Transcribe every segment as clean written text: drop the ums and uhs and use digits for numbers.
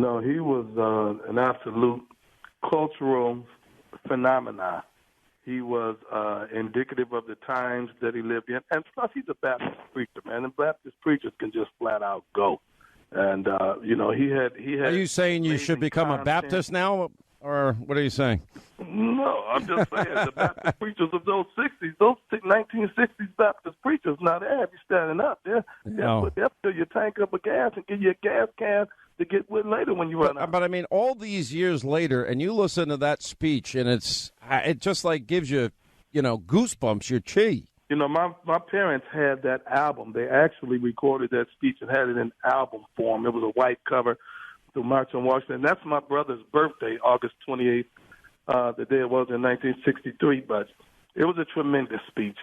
No, he was an absolute cultural phenomenon. He was indicative of the times that he lived in. And plus, he's a Baptist preacher, man. And Baptist preachers can just flat out go. And, he had. Are you saying you should become a Baptist now? Or what are you saying? No, I'm just saying the Baptist preachers of those 60s, those 1960s Baptist preachers, now they have you standing up. They'll fill your tank up with gas and give you a gas can to get with later when you run out. But I mean, all these years later, and you listen to that speech, and it just like gives you, goosebumps, your chi. My parents had that album. They actually recorded that speech and had it in album form. It was a white cover, the March on Washington. And that's my brother's birthday, August 28th, the day it was in 1963. But it was a tremendous speech.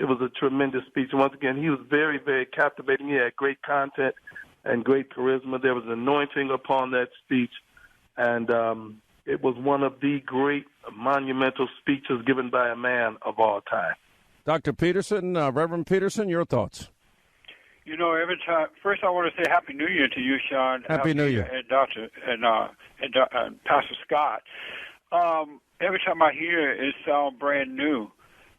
Once again, he was very, very captivating. He had great content and great charisma. There was an anointing upon that speech. And it was one of the great monumental speeches given by a man of all time. Dr. Peterson, Reverend Peterson, your thoughts? Every time. First, I want to say Happy New Year to you, Sean. Happy New Year, and Doctor and Pastor Scott. Every time I hear it, it sounds brand new.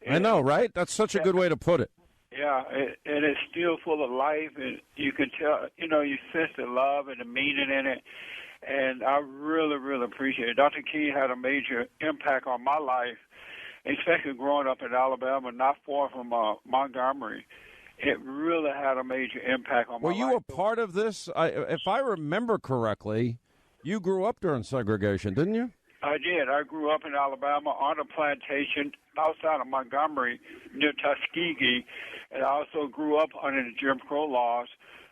I know, right? That's such a good way to put it. Yeah, and it's still full of life, and you can tell. You sense the love and the meaning in it, and I really, really appreciate it. Dr. King had a major impact on my life, especially growing up in Alabama, not far from Montgomery. It really had a major impact on my life. Were you a part of this? If I remember correctly, you grew up during segregation, didn't you? I did. I grew up in Alabama on a plantation outside of Montgomery near Tuskegee, and I also grew up under the Jim Crow laws.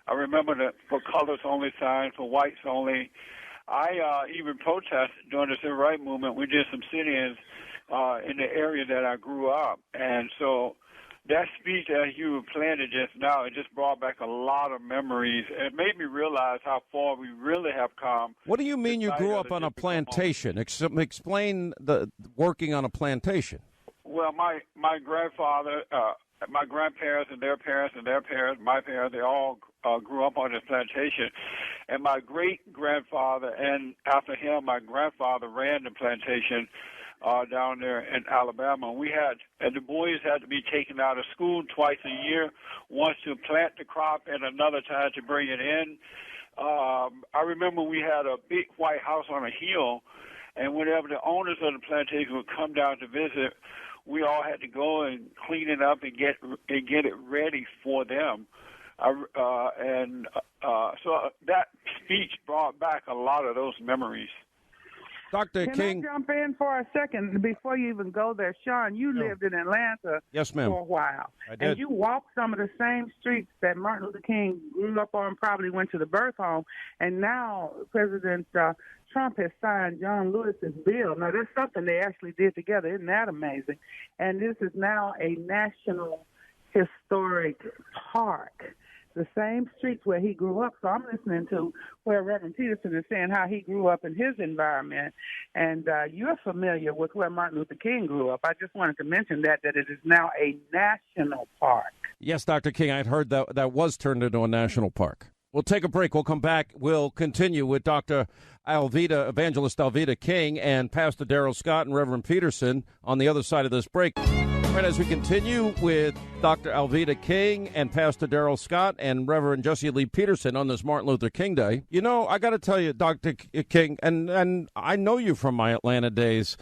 I remember the for colors only sign, for whites only. I even protested during the civil rights movement. We did some sit-ins in the area that I grew up. And so that speech that you planted just now, it just brought back a lot of memories. It made me realize how far we really have come. What do you mean you grew up on a plantation? Explain the working on a plantation. Well, my grandfather, my grandparents and their parents and their parents, my parents, they all grew up on this plantation. And my great-grandfather and after him, my grandfather ran the plantation down there in Alabama. And the boys had to be taken out of school twice a year, once to plant the crop and another time to bring it in. I remember we had a big white house on a hill, and whenever the owners of the plantation would come down to visit, we all had to go and clean it up and get it ready for them. So that speech brought back a lot of those memories. Dr. King. Can I jump in for a second before you even go there? Sean, you lived in Atlanta yes, ma'am. for a while. I did. And you walked some of the same streets that Martin Luther King grew up on, probably went to the birth home. And now President Trump has signed John Lewis's bill. Now, that's something they actually did together. Isn't that amazing? And this is now a national historic park. The same streets where he grew up. So I'm listening to where Reverend Peterson is saying how he grew up in his environment. And you're familiar with where Martin Luther King grew up. I just wanted to mention that it is now a national park. Yes, Dr. King, I had heard that was turned into a national park. We'll take a break. We'll come back. We'll continue with Dr. Evangelist Alveda King and Pastor Darrell Scott and Reverend Peterson on the other side of this break. Right, as we continue with Dr. Alveda King and Pastor Darrell Scott and Reverend Jesse Lee Peterson on this Martin Luther King Day, I got to tell you, Dr. King, and I know you from my Atlanta days,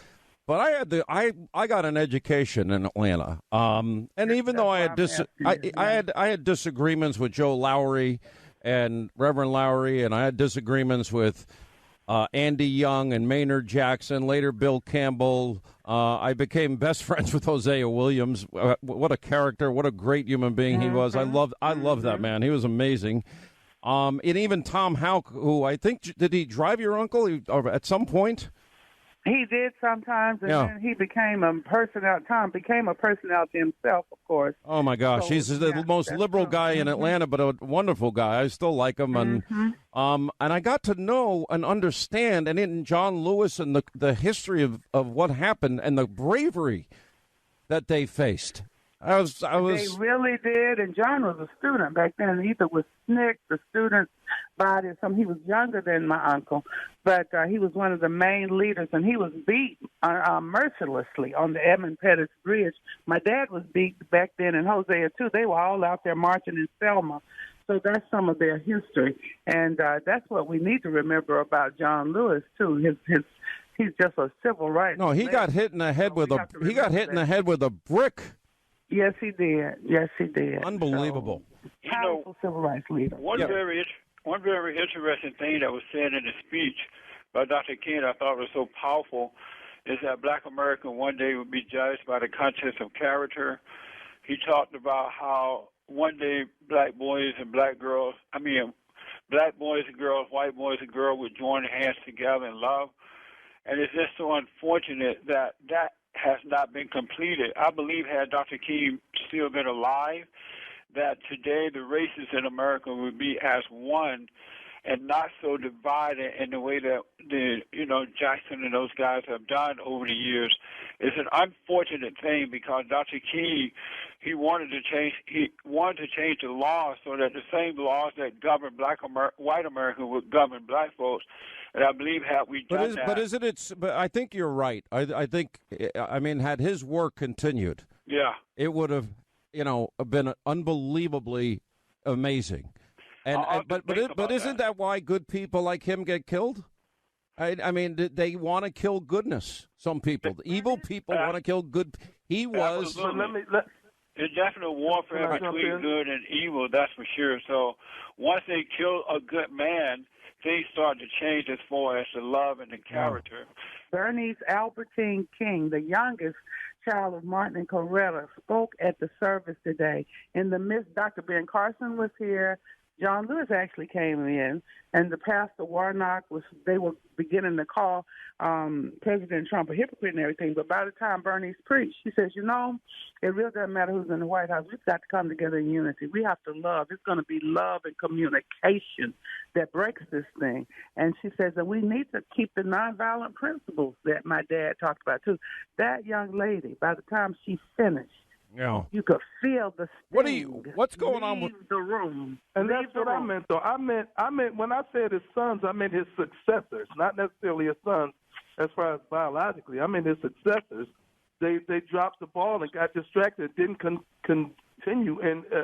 but I got an education in Atlanta, and even though I had disagreements with Joe Lowry and Reverend Lowry, and I had disagreements with Andy Young and Maynard Jackson, later Bill Campbell. I became best friends with Hosea Williams. What a character! What a great human being he was. I love that man. He was amazing. And even Tom Houck, who I think did he drive your uncle at some point? He did sometimes, and then he became a personality. Tom became a personality himself, of course. Oh, my gosh. So, he's the most liberal guy in Atlanta, but a wonderful guy. I still like him. And I got to know and understand, and in John Lewis and the history of what happened and the bravery that they faced. I was. They really did, and John was a student back then. Either was SNCC, the students body or something. He was younger than my uncle, but he was one of the main leaders, and he was beat mercilessly on the Edmund Pettus Bridge. My dad was beat back then in Hosea, too. They were all out there marching in Selma. So that's some of their history, and that's what we need to remember about John Lewis, too. He's just a civil rights. No, he got hit in the head with the head with a brick. Yes, he did. Yes, he did. Unbelievable. So, powerful civil rights leader. One very interesting thing that was said in the speech by Dr. King I thought was so powerful is that Black America one day would be judged by the contents of character. He talked about how one day black boys and girls, white boys and girls would join hands together in love. And it's just so unfortunate that has not been completed. I believe had Dr. King still been alive, that today the races in America would be as one and not so divided in the way that Jackson and those guys have done over the years. It's an unfortunate thing because Dr. King, he wanted to change the laws so that the same laws that govern white America would govern black folks. And I believe had we done that. But I think you're right. I think, had his work continued, it would have, been unbelievably amazing. But isn't that why good people like him get killed? They want to kill goodness. Some people, evil people, want to kill good. He was. There's definitely warfare between good and evil. That's for sure. So once they kill a good man, things start to change as far as the love and the character. Bernice Albertine King, the youngest child of Martin and Coretta, spoke at the service today. In the midst, Dr. Ben Carson was here. John Lewis actually came in, and the pastor Warnock they were beginning to call President Trump a hypocrite and everything. But by the time Bernice preached, she says, it really doesn't matter who's in the White House. We've got to come together in unity. We have to love. It's going to be love and communication that breaks this thing. And she says that we need to keep the nonviolent principles that my dad talked about, too. That young lady, by the time she finished, you could feel the sting. What's going on with the room? And that's what I meant, though. I meant when I said his sons, I meant his successors, not necessarily his sons as far as biologically. I meant his successors. They dropped the ball and got distracted, didn't continue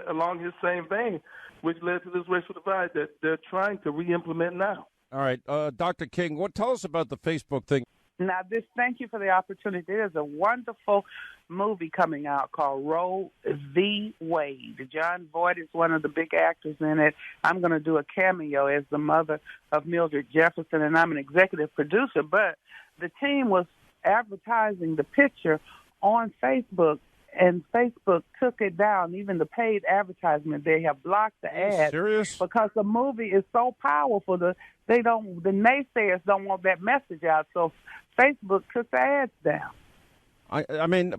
along his same vein, which led to this racial divide that they're trying to re-implement now. All right, Dr. King, tell us about the Facebook thing. Now, thank you for the opportunity. There's a wonderful movie coming out called Roe v. Wade. John Voight is one of the big actors in it. I'm going to do a cameo as the mother of Mildred Jefferson, and I'm an executive producer. But the team was advertising the picture on Facebook, and Facebook took it down. Even the paid advertisement, they have blocked the ad. Serious? Because the movie is so powerful. The naysayers don't want that message out, so Facebook took the ads down.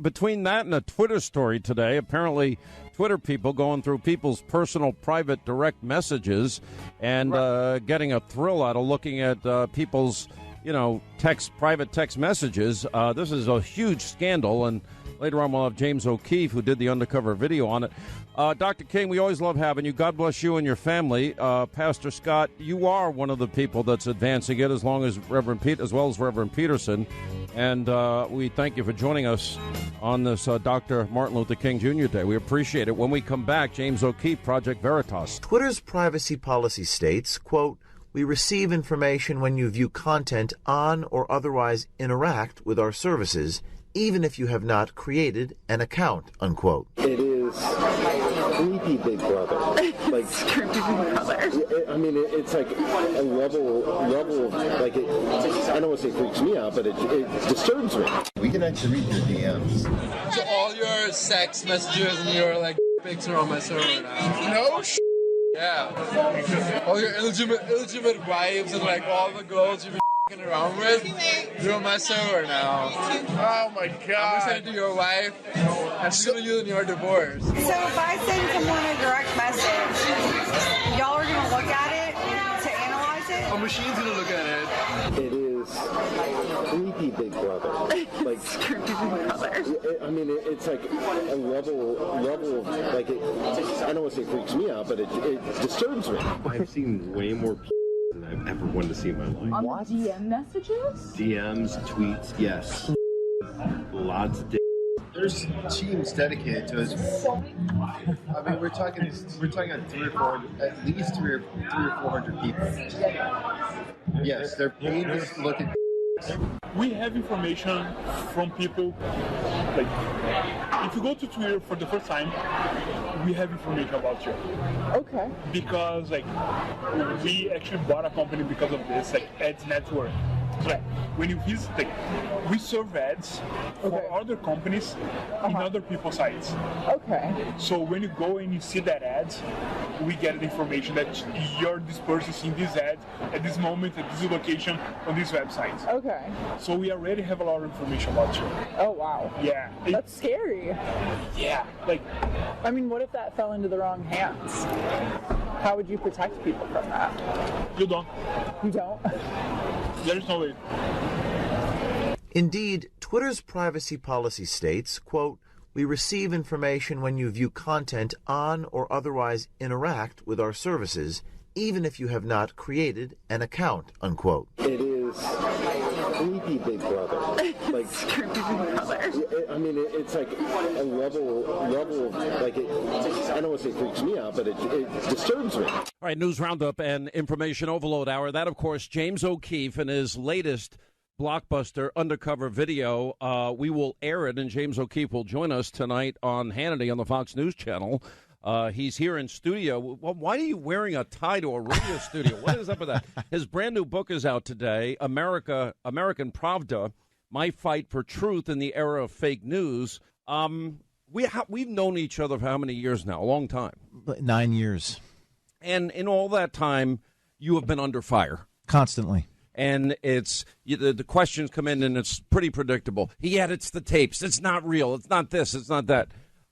Between that and a Twitter story today, apparently Twitter people going through people's personal, private, direct messages and getting a thrill out of looking at people's, private text messages. This is a huge scandal, and later on we'll have James O'Keefe, who did the undercover video on it. Dr. King, we always love having you. God bless you and your family. Pastor Scott, you are one of the people that's advancing it, as well as Reverend Peterson. And we thank you for joining us on this Dr. Martin Luther King Jr. Day. We appreciate it. When we come back, James O'Keefe, Project Veritas. Twitter's privacy policy states, quote, "We receive information when you view content on or otherwise interact with our services, even if you have not created an account," unquote. It is creepy Big Brother. Like creepy Big Brother. It's like a level of like it. I don't want to say freaks me out, but it disturbs me. We can actually read your DMs. So all your sex messages and your pics are on my server now. No. Yeah. All your illegitimate wives and all the girls you've been around with, you're on my server now. Oh my god. I'm gonna send it to your wife, and she's gonna use it in your divorce. So if I send someone a direct message, y'all are gonna look at it to analyze it? A machine's gonna look at it. It is creepy Big Brother. Like creepy Big Brother. I mean, it's like a level of like it. I don't want to say freaks me out, but it disturbs me. I've seen way more than I've ever wanted to see in my life. On what? DM messages? DMs, tweets, yes. Lots of There's teams dedicated to us. I mean, we're talking at least 300 or 400 people. Yes, they're paid to look at. We have information from people, like, if you go to Twitter for the first time, we have information about you. Okay. Because, like, we actually bought a company because of this, like, Ads Network. So, like, when you visit, like, we serve ads for other companies in other people's sites. Okay. So when you go and you see that ad, we get the information that you're this person seeing this ad at this moment, at this location, on this website. Okay. So we already have a lot of information about you. Oh, wow. Yeah. That's scary. Yeah. Like, I mean, what if that fell into the wrong hands? How would you protect people from that? You don't. You don't? There is no way. Indeed, Twitter's privacy policy states, quote, "We receive information when you view content on or otherwise interact with our services, even if you have not created an account," unquote. It is creepy Big Brother. Like creepy Big Brother. I mean, it's like a level of like it. I don't want to say freaks me out, but it disturbs me. All right, news roundup and information overload hour. That, of course, James O'Keefe and his latest blockbuster undercover video. We will air it, and James O'Keefe will join us tonight on Hannity on the Fox News Channel. He's here in studio. Well, why are you wearing a tie to a radio studio? What is up with that? His brand new book is out today, American Pravda, My Fight for Truth in the Era of Fake News. We've known each other for how many years now? A long time. 9 years. And in all that time, you have been under fire. Constantly. And it's the questions come in, and it's pretty predictable. He edits the tapes. It's not real. It's not this. It's not that.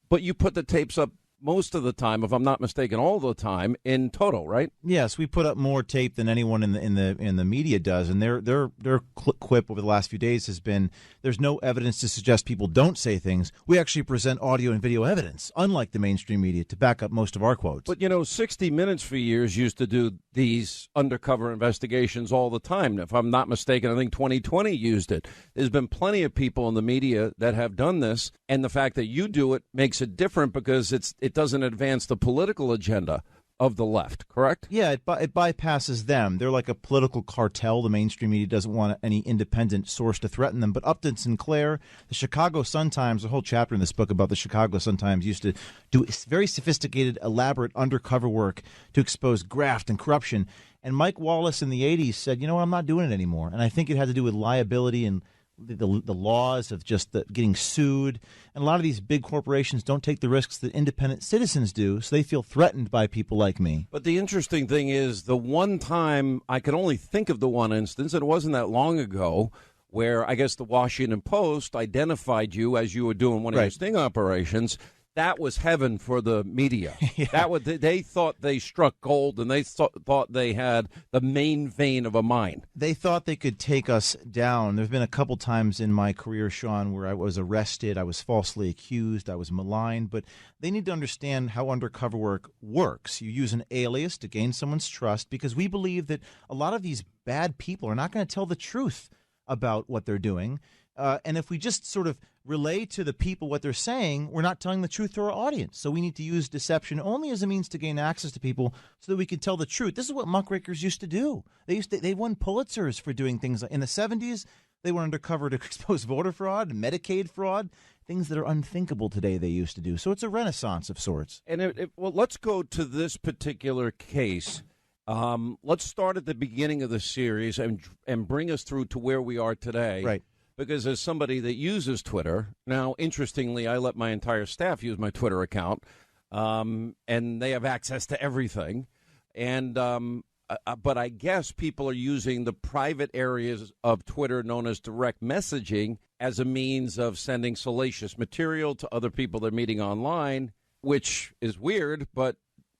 But you put the tapes up most of the time, if I'm not mistaken, all the time in total, right? Yes, we put up more tape than anyone in the media does, and their quip over the last few days has been there's no evidence to suggest people don't say things. We actually present audio and video evidence, unlike the mainstream media, to back up most of our quotes. But 60 Minutes for years used to do these undercover investigations all the time. If I'm not mistaken, I think 2020 used it. There's been plenty of people in the media that have done this, and the fact that you do it makes it different because it doesn't advance the political agenda of the left, correct? Yeah, it bypasses them. They're like a political cartel. The mainstream media doesn't want any independent source to threaten them. But Upton Sinclair, the Chicago Sun-Times, a whole chapter in this book about the Chicago Sun-Times used to do very sophisticated, elaborate undercover work to expose graft and corruption. And Mike Wallace in the 80s said, you know what, I'm not doing it anymore. And I think it had to do with liability and the laws of just getting sued. And a lot of these big corporations don't take the risks that independent citizens do, so they feel threatened by people like me. But the interesting thing is the one time, I can only think of the one instance, and it wasn't that long ago, where I guess the Washington Post identified you as you were doing one of your sting operations. That was heaven for the media. Yeah. They thought they struck gold, and they thought they had the main vein of a mine. They thought they could take us down. There's been a couple times in my career, Sean, where I was arrested, I was falsely accused, I was maligned. But they need to understand how undercover work works. You use an alias to gain someone's trust because we believe that a lot of these bad people are not going to tell the truth about what they're doing. And if we just sort of relay to the people what they're saying, we're not telling the truth to our audience. So we need to use deception only as a means to gain access to people so that we can tell the truth. This is what muckrakers used to do. They won Pulitzers for doing things like in the 70s. They were undercover to expose voter fraud, Medicaid fraud, things that are unthinkable today they used to do. So it's a renaissance of sorts. And well, let's go to this particular case. Let's start at the beginning of the series and bring us through to where we are today. Right. Because as somebody that uses Twitter, now, interestingly, I let my entire staff use my Twitter account, and they have access to everything. And but I guess people are using the private areas of Twitter known as direct messaging as a means of sending salacious material to other people they're meeting online, which is weird, but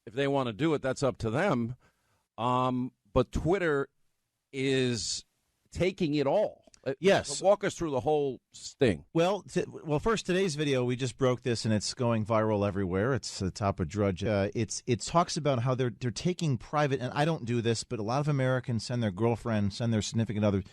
if they want to do it, that's up to them. But Twitter is taking it all. Yes. Walk us through the whole sting. Well, first, today's video, we just broke this, and it's going viral everywhere. It's the top of Drudge. It talks about how they're taking private, and I don't do this, but a lot of Americans send their girlfriends, send their significant others,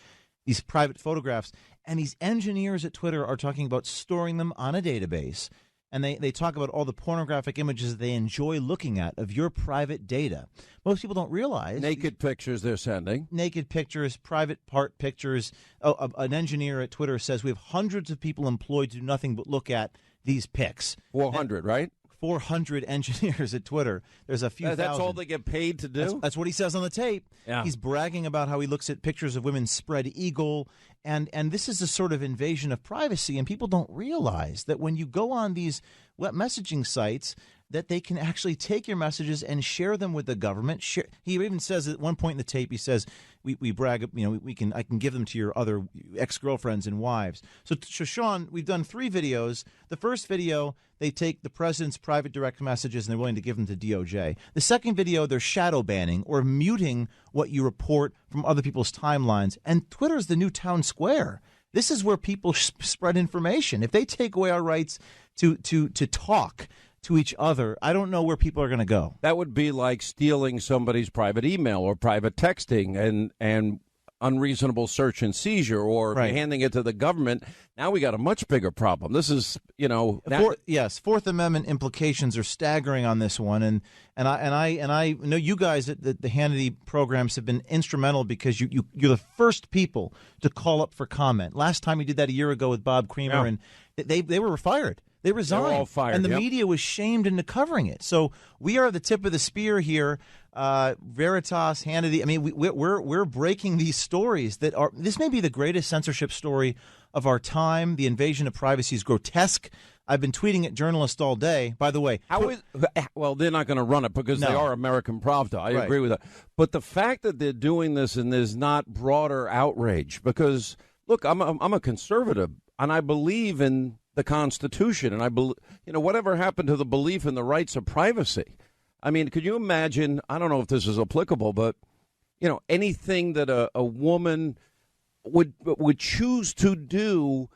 these private photographs, and these engineers at Twitter are talking about storing them on a database. And they talk about all the pornographic images they enjoy looking at of your private data. Most people don't realize. Naked pictures they're sending. Naked pictures, private part pictures. An engineer at Twitter says we have hundreds of people employed to do nothing but look at these pics. 400, right? 400 engineers at Twitter. There's a few That's thousand. all they get paid to do? That's what he says on the tape. Yeah. He's bragging about how he looks at pictures of women spread eagle. And this is a sort of invasion of privacy. And people don't realize that when you go on these web messaging sites, that they can actually take your messages and share them with the government. He even says at one point in the tape, he says, we brag, I can give them to your other ex-girlfriends and wives. So Sean, we've done 3 videos. The first video, they take the president's private direct messages and they're willing to give them to DOJ. The second video, they're shadow banning or muting what you report from other people's timelines. And Twitter is the new town square. This is where people spread information. If they take away our rights to talk to each other, I don't know where people are going to go. That would be like stealing somebody's private email or private texting and unreasonable search and seizure, or if you're handing it to the government. Now we got a much bigger problem. This is, Fourth Amendment implications are staggering on this one, and I know you guys at the Hannity programs have been instrumental because you're the first people to call up for comment. Last time we did that a year ago with Bob Creamer, and they were fired. They resigned. They were all fired, and the media was shamed into covering it. So we are the tip of the spear here. Veritas, Hannity. I mean, we're breaking these stories that are. This may be the greatest censorship story of our time. The invasion of privacy is grotesque. I've been tweeting at journalists all day. By the way, well, they're not going to run it because they are American Pravda. I agree with that. But the fact that they're doing this and there's not broader outrage, because look, I'm a conservative and I believe in the Constitution, and I believe, whatever happened to the belief in the rights of privacy? I mean, could you imagine? I don't know if this is applicable, but anything that a woman would choose to do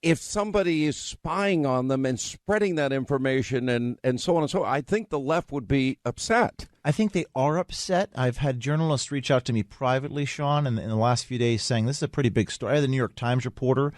if somebody is spying on them and spreading that information and so on and so on. I think the left would be upset. I think they are upset. I've had journalists reach out to me privately, Sean, in the last few days saying this is a pretty big story. I had the New York Times reporter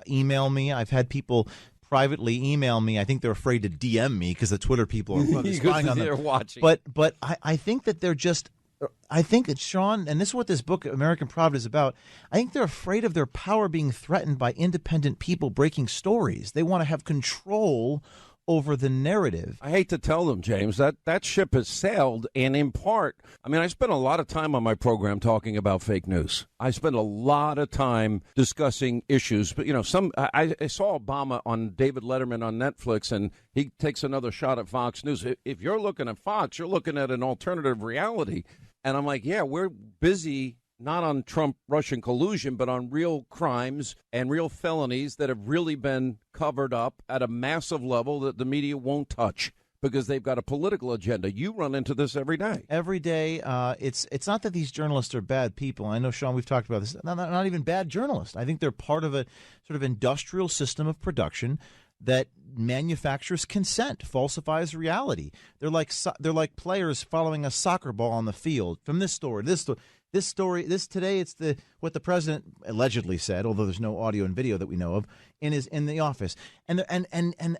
email me. I've had people privately email me. I think they're afraid to DM me because the Twitter people are spying on them. They're watching. But I think that they're just – I think that, Sean, and this is what this book, American Pravda, is about, I think they're afraid of their power being threatened by independent people breaking stories. They want to have control over the narrative. I hate to tell them, James, that ship has sailed, and in part, I mean, I spent a lot of time on my program talking about fake news. I spent a lot of time discussing issues, but I saw Obama on David Letterman on Netflix, and he takes another shot at Fox News. If you're looking at Fox, you're looking at an alternative reality, and I'm like, yeah, we're busy not on Trump-Russian collusion, but on real crimes and real felonies that have really been covered up at a massive level that the media won't touch because they've got a political agenda. You run into this every day. Every day. It's not that these journalists are bad people. I know, Sean, we've talked about this. Not even bad journalists. I think they're part of a sort of industrial system of production that manufactures consent, falsifies reality. They're like players following a soccer ball on the field. From this story, today, it's what the president allegedly said, although there's no audio and video that we know of, in the office. And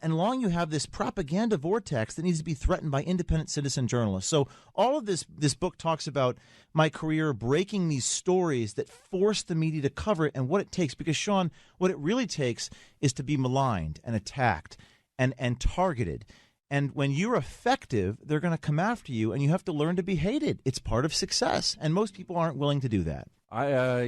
long you have this propaganda vortex that needs to be threatened by independent citizen journalists. So all of this book talks about my career breaking these stories that force the media to cover it and what it takes. Because, Sean, what it really takes is to be maligned and attacked and targeted. And when you're effective, they're going to come after you, and you have to learn to be hated. It's part of success, and most people aren't willing to do that.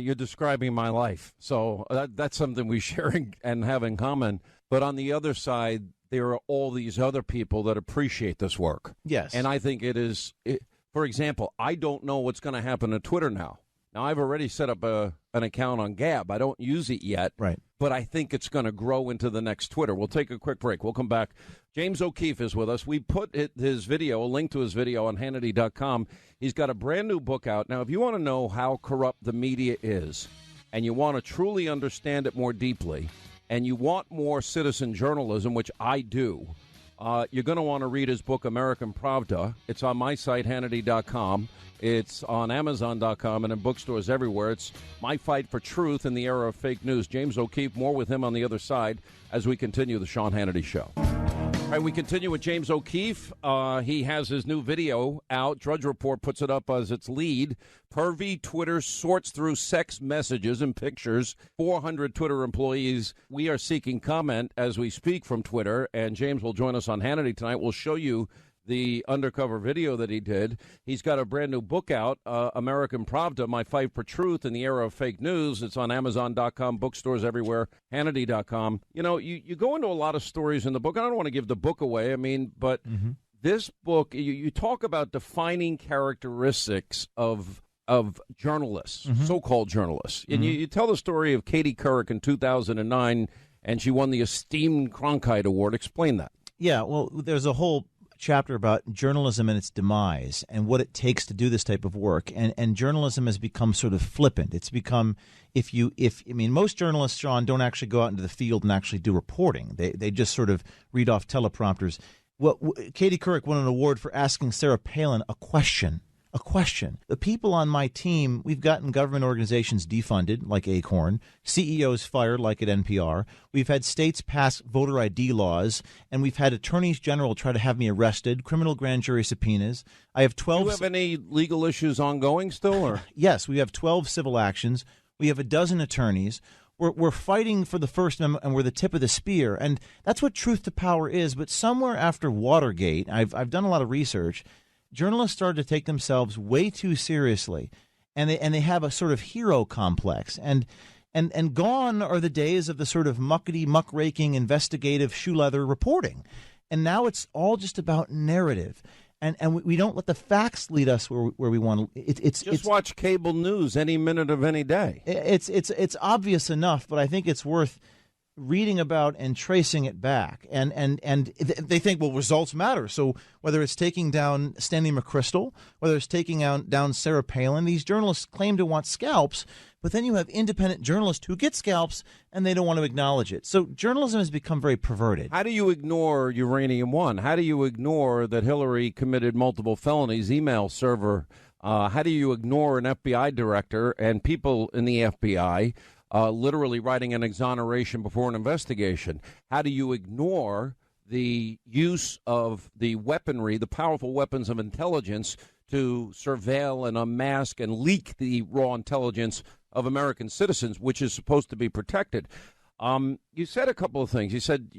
You're describing my life, so that's something we share and have in common. But on the other side, there are all these other people that appreciate this work. Yes. And I think for example, I don't know what's going to happen to Twitter now. Now, I've already set up an account on Gab. I don't use it yet. Right. But I think it's going to grow into the next Twitter. We'll take a quick break. We'll come back. James O'Keefe is with us. We put his video, a link to his video on Hannity.com. He's got a brand new book out. Now, if you want to know how corrupt the media is, and you want to truly understand it more deeply, and you want more citizen journalism, which I do, you're going to want to read his book, American Pravda. It's on my site, Hannity.com. It's on Amazon.com and in bookstores everywhere. It's My Fight for Truth in the Era of Fake News. James O'Keefe, more with him on the other side as we continue the Sean Hannity Show. All right, we continue with James O'Keefe. He has his new video out. Drudge Report puts it up as its lead. Pervy Twitter sorts through sex messages and pictures. 400 Twitter employees. We are seeking comment as we speak from Twitter, and James will join us on Hannity tonight. We'll show you the undercover video that he did. He's got a brand new book out, American Pravda, My Fight for Truth in the Era of Fake News. It's on Amazon.com, bookstores everywhere, Hannity.com. You know, you go into a lot of stories in the book. I don't want to give the book away, but this book, you talk about defining characteristics of journalists, so-called journalists. And you tell the story of Katie Couric in 2009, and she won the esteemed Cronkite Award. Explain that. Yeah, well, there's a whole chapter about journalism and its demise and what it takes to do this type of work. And journalism has become sort of flippant. It's become, most journalists, Sean, don't actually go out into the field and actually do reporting. They just sort of read off teleprompters. Katie Couric won an award for asking Sarah Palin a question. The people on my team, we've gotten government organizations defunded, like Acorn, CEOs fired, like at NPR. We've had states pass voter ID laws, and we've had attorneys general try to have me arrested, criminal grand jury subpoenas. I have 12. Do you have any legal issues ongoing still? Or? Yes, we have 12 civil actions. We have a dozen attorneys. We're fighting for the First Amendment, and we're the tip of the spear. And that's what truth to power is. But somewhere after Watergate, I've done a lot of research, journalists started to take themselves way too seriously, and they have a sort of hero complex. And gone are the days of the sort of muckraking, investigative shoe leather reporting. And now it's all just about narrative. And we don't let the facts lead us where we want to. It's watch cable news any minute of any day. It's obvious enough, but I think it's worth reading about and tracing it back. And they think, well, results matter. So whether it's taking down Stanley McChrystal, whether it's taking down Sarah Palin, these journalists claim to want scalps, but then you have independent journalists who get scalps and they don't want to acknowledge it. So journalism has become very perverted. How do you ignore Uranium One? How do you ignore that Hillary committed multiple felonies, email server? How do you ignore an FBI director and people in the FBI literally writing an exoneration before an investigation? How do you ignore the use of the weaponry, the powerful weapons of intelligence to surveil and unmask and leak the raw intelligence of American citizens, which is supposed to be protected? You said a couple of things. You said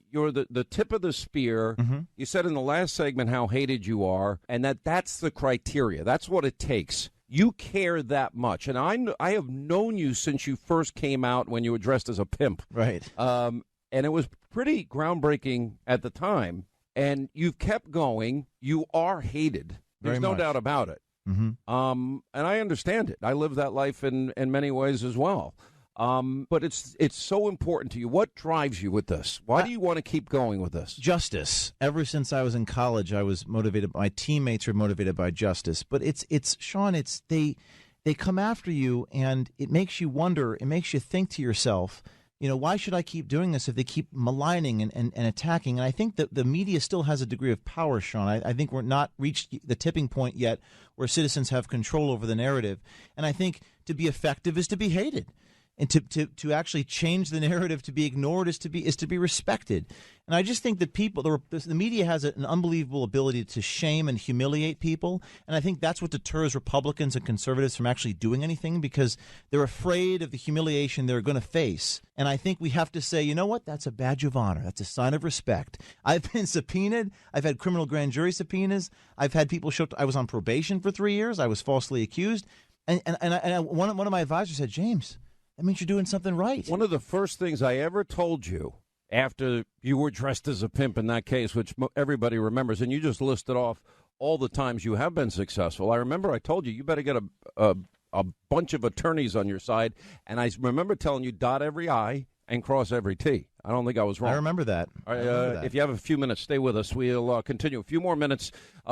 you're the tip of the spear. You said in the last segment how hated you are, and that's the criteria. That's what it takes. You care that much, and I have known you since you first came out when you were dressed as a pimp. Right. And it was pretty groundbreaking at the time, and you've kept going. You are hated. There's no doubt about it. And I understand it. I live that life in many ways as well. But it's so important to you. What drives you with this? Why do you want to keep going with this? Justice. Ever since I was in college, I was motivated. My teammates were motivated by justice. But it's Sean. They come after you, and it makes you wonder. It makes you think to yourself, why should I keep doing this if they keep maligning and attacking? And I think that the media still has a degree of power, Sean. I think we're not reached the tipping point yet where citizens have control over the narrative. And I think to be effective is to be hated. And to actually change the narrative, to be ignored, is to be respected. And I just think that the media has an unbelievable ability to shame and humiliate people. And I think that's what deters Republicans and conservatives from actually doing anything, because they're afraid of the humiliation they're going to face. And I think we have to say, you know what? That's a badge of honor. That's a sign of respect. I've been subpoenaed. I've had criminal grand jury subpoenas. I've had people I was on probation for 3 years. I was falsely accused. And one of my advisors said, James, that means you're doing something right. One of the first things I ever told you after you were dressed as a pimp in that case, which everybody remembers, and you just listed off all the times you have been successful. I remember I told you better get a bunch of attorneys on your side, and I remember telling you dot every I and cross every T. I don't think I was wrong. I remember that. All right, if you have a few minutes, stay with us. We'll continue. A few more minutes.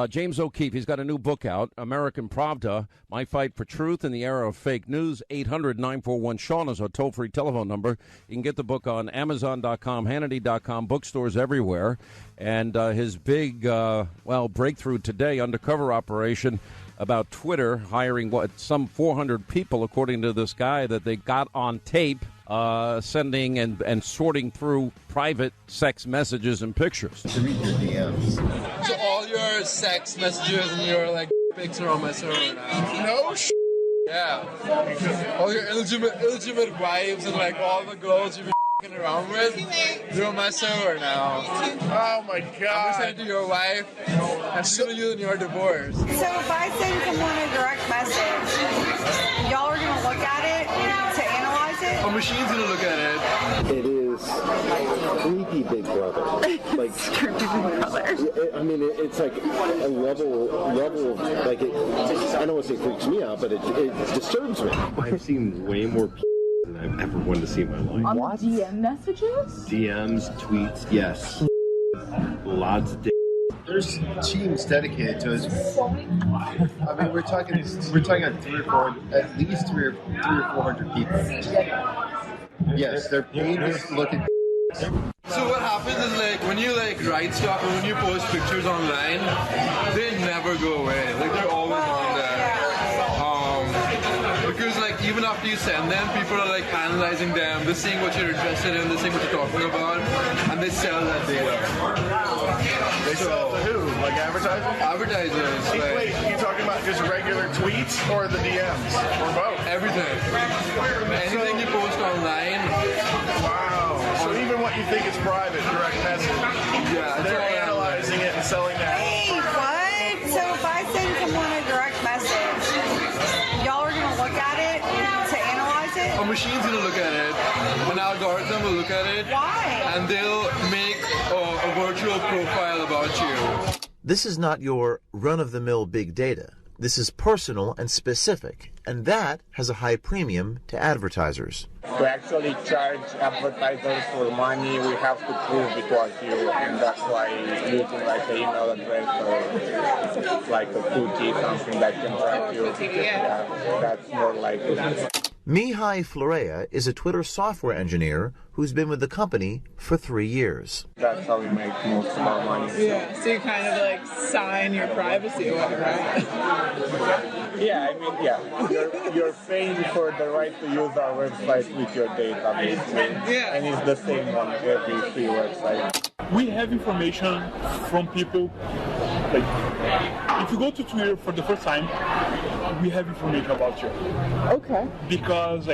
James O'Keefe, he's got a new book out, American Pravda, My Fight for Truth in the Era of Fake News. 800-941-SEAN is our toll-free telephone number. You can get the book on Amazon.com, Hannity.com, bookstores everywhere. And his big, breakthrough today, undercover operation about Twitter hiring some 400 people, according to this guy, that they got on tape. Sending and sorting through private sex messages and pictures. To read your DMs. So all your sex messages and your pics are on my server now. No Yeah. All your illegitimate wives and all the girls you've been around with, they're on my server now. Oh my God. I'm gonna send it to your wife and she's gonna use it in your divorce. So if I send someone a direct message, y'all are gonna look at it to analyze it? A machine's gonna look at it. It is creepy, Big Brother. It's creepy, Big Brother. I mean, it's like a level of I don't want to say freaks me out, but it disturbs me. I've seen way more than I've ever wanted to see in my life. On the DM messages? DMs, tweets, yes. Lots of There's teams dedicated to us. I mean, we're talking on at least three or 400 people. Yes, they're paid to look at. So what happens is when you write stuff and when you post pictures online, they never go away. They're always on there. Because even after you send them, people are analyzing them, they're seeing what you're interested in, they're seeing what you're talking about, and they sell that data. They sell to who? Advertisers? Advertisers. Wait, you talking about just regular tweets or the DMs? Or both? Everything. Anything you post online. Wow. So even what you think is private, direct message, they're analyzing it and selling that. Wait, what? So if I send someone a direct message, y'all are going to look at it to analyze it? A machine's going to look at it. An algorithm will look at it. Why? And they'll make a virtual profile about you. This is not your run-of-the-mill big data. This is personal and specific, and that has a high premium to advertisers. To actually charge advertisers for money, we have to prove it was you, and that's why using an email address or a cookie, something that can track you, that's more likely. Mihai Florea is a Twitter software engineer who's been with the company for 3 years. That's how we make most of our money. Yeah, so you kind of sign your privacy away, right? Yeah, You're paying for the right to use our website with your data, basically. Yeah. And it's the same on every free website. We have information from people, if you go to Twitter for the first time, we have information about you. Okay. Because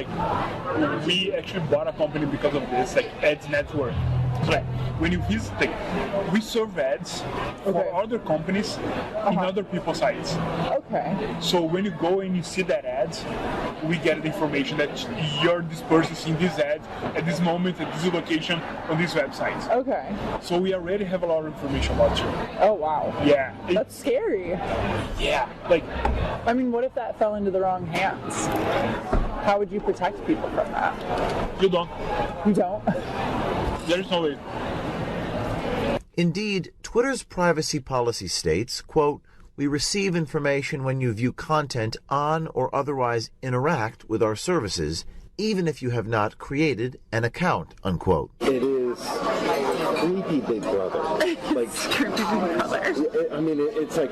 we actually bought a company because of this, ads network. So when you visit, we serve ads for other companies in other people's sites. Okay. So when you go and you see that ads, we get the information that you're this person seeing this ad at this moment, at this location, on these websites. Okay. So we already have a lot of information about you. Oh, wow. Yeah. That's scary. Yeah. What if that fell into the wrong hands? How would you protect people from that? You don't. You don't? There's no way. Indeed, Twitter's privacy policy states, quote, "We receive information when you view content on or otherwise interact with our services, even if you have not created an account," unquote. It is creepy, Big Brother. It's creepy, Big Brother. I mean, it's a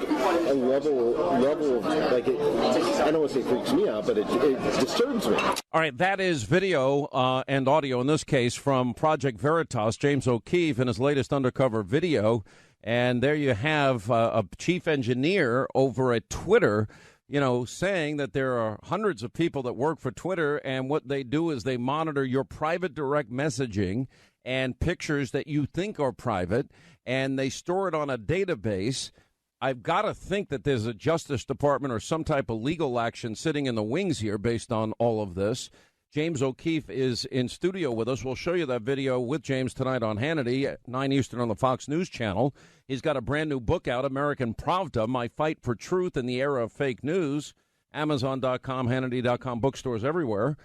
level of I don't want to say freaks me out, but it disturbs me. All right, that is video and audio, in this case, from Project Veritas, James O'Keefe, in his latest undercover video. And there you have a chief engineer over at Twitter, saying that there are hundreds of people that work for Twitter, and what they do is they monitor your private direct messaging and pictures that you think are private, and they store it on a database. I've got to think that there's a Justice Department or some type of legal action sitting in the wings here based on all of this. James O'Keefe is in studio with us. We'll show you that video with James tonight on Hannity at 9 Eastern on the Fox News Channel. He's got a brand new book out, American Pravda, My Fight for Truth in the Era of Fake News. Amazon.com, Hannity.com, bookstores everywhere.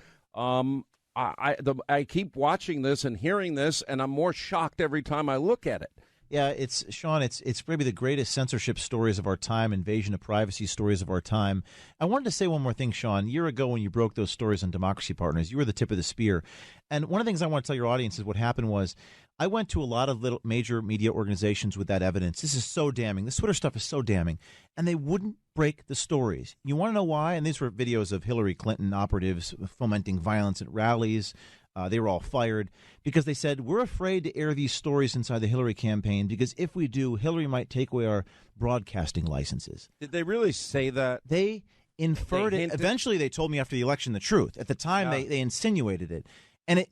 I keep watching this and hearing this, and I'm more shocked every time I look at it. Yeah, it's Sean. It's maybe the greatest censorship stories of our time, invasion of privacy stories of our time. I wanted to say one more thing, Sean. A year ago, when you broke those stories on Democracy Partners, you were the tip of the spear. And one of the things I want to tell your audience is what happened was I went to a lot of little major media organizations with that evidence. This is so damning. This Twitter stuff is so damning, and they wouldn't break the stories. You want to know why? And these were videos of Hillary Clinton operatives fomenting violence at rallies. They were all fired because they said, we're afraid to air these stories inside the Hillary campaign because if we do, Hillary might take away our broadcasting licenses. Did they really say that? They inferred it. Eventually, they told me after the election the truth. At the time, they insinuated it. And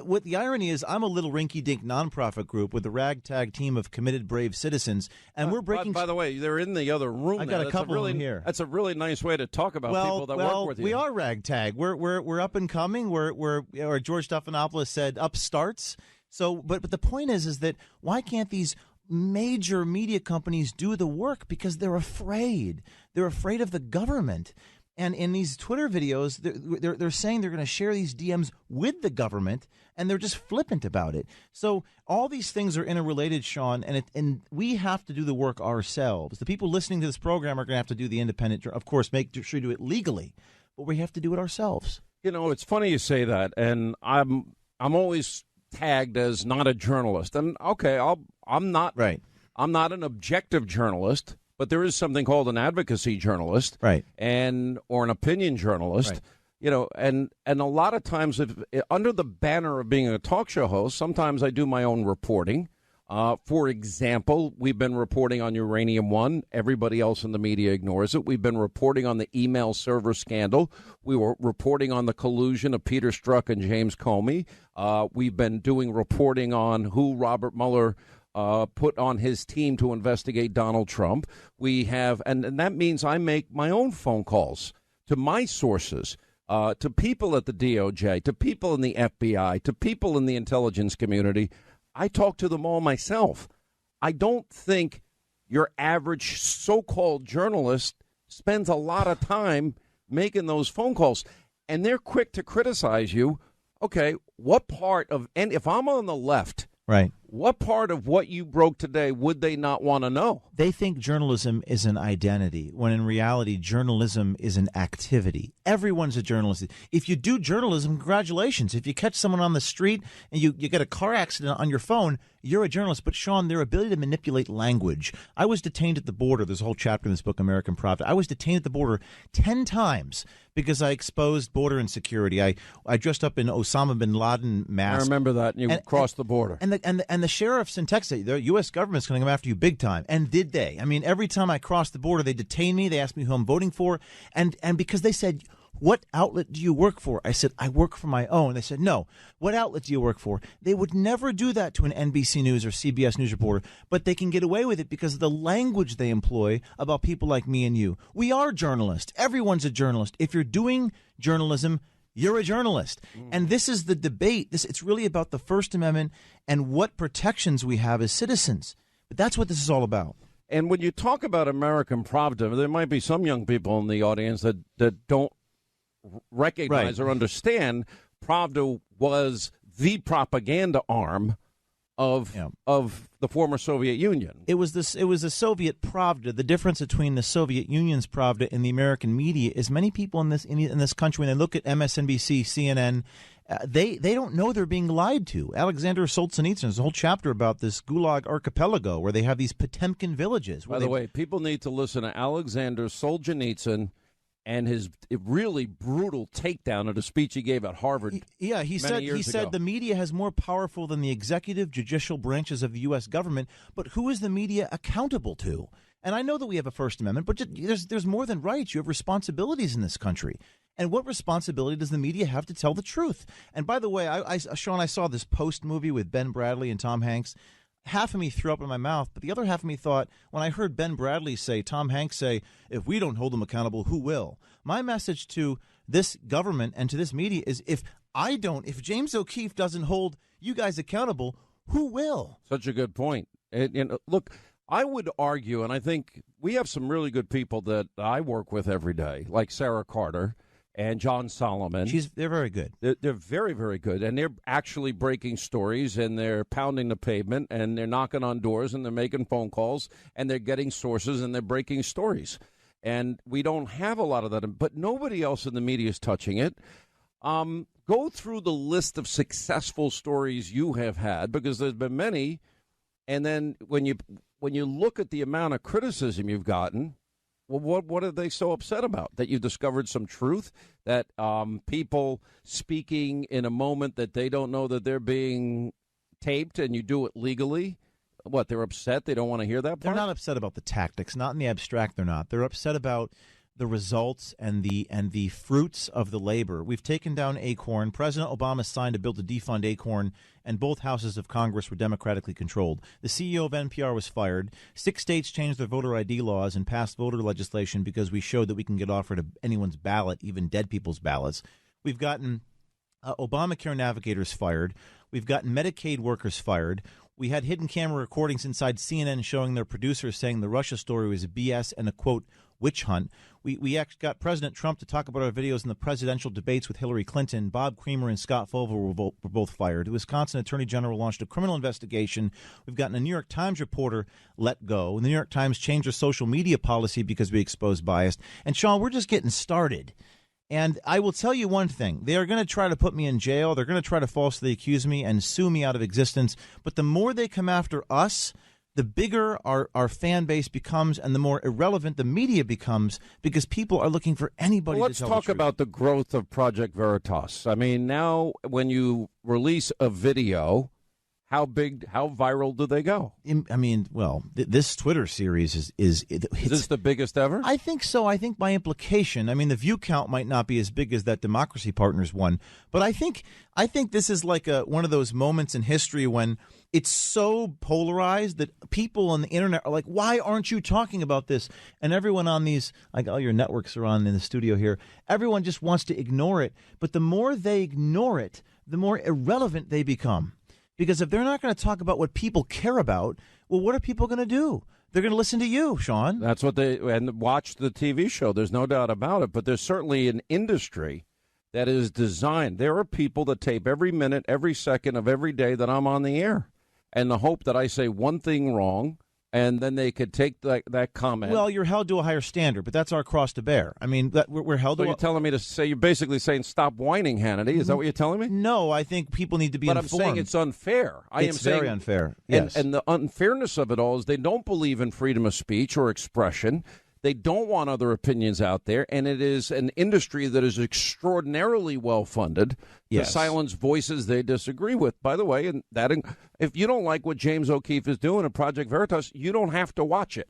what the irony is, I'm a little rinky-dink nonprofit group with a ragtag team of committed, brave citizens, and we're breaking. By the way, they're in the other room. I got a couple in here. That's a really nice way to talk about people that work with you. We are ragtag. We're up and coming. We're George Stephanopoulos said upstarts. So, but the point is that why can't these major media companies do the work? Because they're afraid. They're afraid of the government. And in these Twitter videos, they're saying they're going to share these DMs with the government, and they're just flippant about it. So all these things are interrelated, Sean, and we have to do the work ourselves. The people listening to this program are going to have to do the independent, of course, make sure you do it legally, but we have to do it ourselves. You know, it's funny you say that, and I'm always tagged as not a journalist, and okay, I'm not right. I'm not an objective journalist. But there is something called an advocacy journalist, right, or an opinion journalist, right. You know, and a lot of times, under the banner of being a talk show host, sometimes I do my own reporting. For example, we've been reporting on Uranium One. Everybody else in the media ignores it. We've been reporting on the email server scandal. We were reporting on the collusion of Peter Strzok and James Comey. We've been doing reporting on who Robert Mueller put on his team to investigate Donald Trump. We have, and that means I make my own phone calls to my sources, to people at the DOJ, to people in the FBI, to people in the intelligence community. I talk to them all myself. I don't think your average so-called journalist spends a lot of time making those phone calls, and they're quick to criticize you. Okay, what part of, and if I'm on the left, right, what part of what you broke today would they not want to know? They think journalism is an identity, when in reality, journalism is an activity. Everyone's a journalist. If you do journalism, congratulations. If you catch someone on the street and you get a car accident on your phone, you're a journalist. But, Sean, their ability to manipulate language. I was detained at the border. There's a whole chapter in this book, American Prophet. I was detained at the border 10 times because I exposed border insecurity. I dressed up in Osama bin Laden mask. I remember that. And you crossed the border. And the sheriffs in Texas, the U.S. government's going to come after you big time. And did they? I mean, every time I crossed the border, they detained me. They asked me who I'm voting for. And because they said, what outlet do you work for? I said, I work for my own. They said, no. What outlet do you work for? They would never do that to an NBC News or CBS News reporter, but they can get away with it because of the language they employ about people like me and you. We are journalists. Everyone's a journalist. If you're doing journalism, you're a journalist. And this is the debate. It's really about the First Amendment and what protections we have as citizens. But that's what this is all about. And when you talk about American Pravda, there might be some young people in the audience that don't recognize or understand Pravda was the propaganda arm of the former Soviet Union. It was the Soviet Pravda. The difference between the Soviet Union's Pravda and the American media is many people in this country, when they look at MSNBC, CNN, they don't know they're being lied to. Alexander Solzhenitsyn, there's a whole chapter about this Gulag archipelago where they have these Potemkin villages. By the way, people need to listen to Alexander Solzhenitsyn and his really brutal takedown of the speech he gave at Harvard. Yeah, he said the media has more powerful than the executive, judicial branches of the U.S. government, but who is the media accountable to? And I know that we have a First Amendment, but there's more than rights. You have responsibilities in this country. And what responsibility does the media have to tell the truth? And by the way, Sean, I saw this Post movie with Ben Bradley and Tom Hanks. Half of me threw up in my mouth, but the other half of me thought, when I heard Ben Bradley say, Tom Hanks say, if we don't hold them accountable, who will? My message to this government and to this media is, if James O'Keefe doesn't hold you guys accountable, who will? Such a good point. And look, I would argue, and I think we have some really good people that I work with every day, like Sarah Carter, and John Solomon. They're very good. They're very, very good. And they're actually breaking stories, and they're pounding the pavement, and they're knocking on doors, and they're making phone calls, and they're getting sources, and they're breaking stories. And we don't have a lot of that, but nobody else in the media is touching it. Go through the list of successful stories you have had, because there's been many. And then when you look at the amount of criticism you've gotten, well, what are they so upset about? That you discovered some truth? That people speaking in a moment that they don't know that they're being taped, and you do it legally? What, they're upset? They don't want to hear that part? They're not upset about the tactics. Not in the abstract, they're not. They're upset about the results and the fruits of the labor. We've taken down Acorn. President Obama signed a bill to defund Acorn, and both houses of Congress were democratically controlled. The CEO of NPR was fired. 6 states changed their voter ID laws and passed voter legislation because we showed that we can get offered anyone's ballot, even dead people's ballots. We've gotten Obamacare navigators fired. We've gotten Medicaid workers fired. We had hidden camera recordings inside CNN showing their producers saying the Russia story was a BS and a, quote, witch hunt. We actually got President Trump to talk about our videos in the presidential debates with Hillary Clinton. Bob Creamer and Scott Fulver were both fired. The Wisconsin Attorney General launched a criminal investigation. We've gotten a New York Times reporter let go. The New York Times changed their social media policy because we exposed bias. And, Sean, we're just getting started. And I will tell you one thing. They are going to try to put me in jail. They're going to try to falsely accuse me and sue me out of existence. But the more they come after us, the bigger our fan base becomes and the more irrelevant the media becomes, because people are looking for anybody to tell the truth. Let's talk about the growth of Project Veritas. I mean, now when you release a video, how viral do they go? I mean, well, this Twitter series is this the biggest ever? I think so. I think by implication. I mean, the view count might not be as big as that Democracy Partners one, but I think this is like one of those moments in history when it's so polarized that people on the internet are like, why aren't you talking about this? And everyone on these, like all your networks are on in the studio here, everyone just wants to ignore it. But the more they ignore it, the more irrelevant they become. Because if they're not going to talk about what people care about, well, what are people going to do? They're going to listen to you, Sean. That's what and watch the TV show. There's no doubt about it. But there's certainly an industry that is designed. There are people that tape every minute, every second of every day that I'm on the air. And the hope that I say one thing wrong, and then they could take that comment. Well, you're held to a higher standard, but that's our cross to bear. I mean, we're held to. So you're telling me to say, you're basically saying stop whining, Hannity. Is that what you're telling me? No, I think people need to be informed. But I'm saying it's unfair. It's very unfair, yes. And the unfairness of it all is they don't believe in freedom of speech or expression. They don't want other opinions out there, and it is an industry that is extraordinarily well-funded to silence voices they disagree with. By the way, and that if you don't like what James O'Keefe is doing at Project Veritas, you don't have to watch it.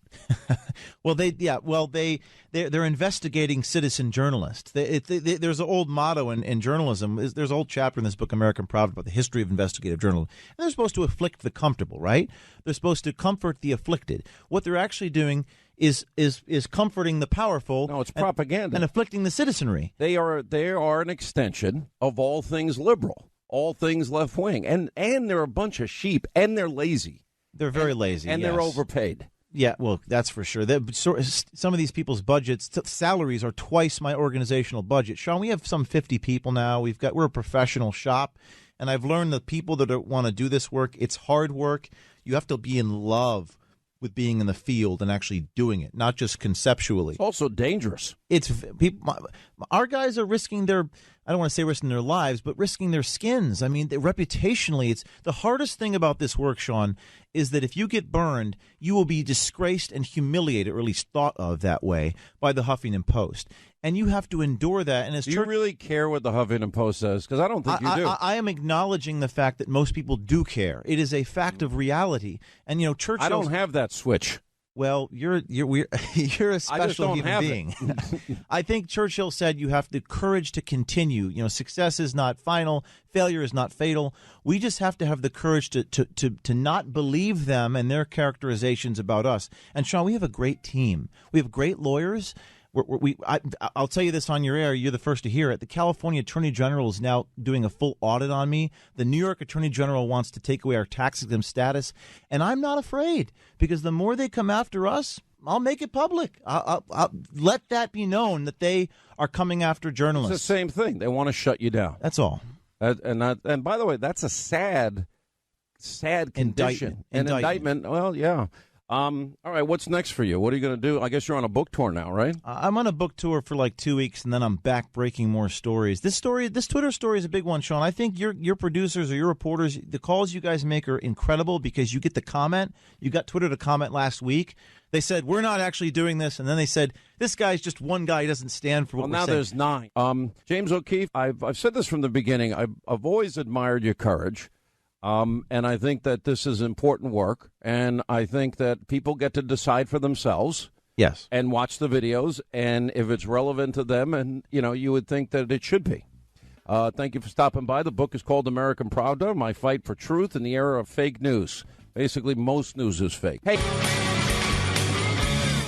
Well, they're investigating citizen journalists. There's an old motto in journalism. There's an old chapter in this book, American Proverb, about the history of investigative journalism. And they're supposed to afflict the comfortable, right? They're supposed to comfort the afflicted. What they're actually doing is comforting the powerful. No, it's propaganda. And afflicting the citizenry. They are an extension of all things liberal, all things left wing, and they're a bunch of sheep, and they're lazy. They're very lazy, and they're overpaid. Yeah, well, that's for sure. Some of these people's budgets, salaries are twice my organizational budget. Sean, we have some 50 people now. We're a professional shop, and I've learned that people that want to do this work, it's hard work. You have to be in love with being in the field and actually doing it, not just conceptually. It's also dangerous. Our guys are risking I don't want to say risking their lives, but risking their skins. I mean, reputationally, it's the hardest thing about this work, Sean, is that if you get burned, you will be disgraced and humiliated, or at least thought of that way, by the Huffington Post. And you have to endure that. And do you really care what the Huffington Post says? Because I don't think you do. I am acknowledging the fact that most people do care. It is a fact of reality. And, Churchill. I don't have that switch. Well, you're a special human being. I think Churchill said you have the courage to continue. Success is not final. Failure is not fatal. We just have to have the courage to not believe them and their characterizations about us. And, Sean, we have a great team. We have great lawyers. I'll tell you this on your air. You're the first to hear it. The California Attorney General is now doing a full audit on me. The New York Attorney General wants to take away our tax exempt status. And I'm not afraid, because the more they come after us, I'll make it public. I'll let that be known that they are coming after journalists. It's the same thing. They want to shut you down. That's all. And by the way, that's a sad condition. Indictment. Well, yeah. All right, what's next for you? What are you going to do? I guess you're on a book tour now, right? I'm on a book tour for like 2 weeks, and then I'm back breaking more stories. This Twitter story is a big one, Sean. I think your producers or your reporters, the calls you guys make are incredible because you get the comment. You got Twitter to comment last week. They said, we're not actually doing this. And then they said, this guy's just one guy. He doesn't stand for what we're saying. Well, now there's 9. James O'Keefe, I've said this from the beginning. I've always admired your courage. And I think that this is important work. And I think that people get to decide for themselves. Yes. And watch the videos. And if it's relevant to them, and, you would think that it should be. Thank you for stopping by. The book is called American Pravda, My Fight for Truth in the Era of Fake News. Basically, most news is fake. Hey.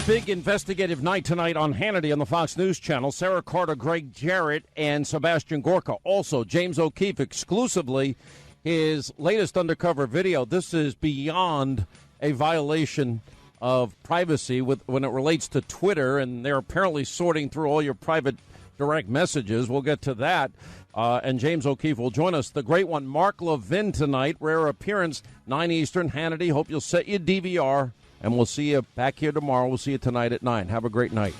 Big investigative night tonight on Hannity on the Fox News Channel. Sarah Carter, Greg Jarrett, and Sebastian Gorka. Also, James O'Keefe exclusively his latest undercover video. This is beyond a violation of privacy when it relates to Twitter, and they're apparently sorting through all your private direct messages. We'll get to that. And James O'Keefe will join us. The great one, Mark Levin, tonight. Rare appearance, 9 Eastern. Hannity, hope you'll set your DVR. And we'll see you back here tomorrow. We'll see you tonight at 9. Have a great night.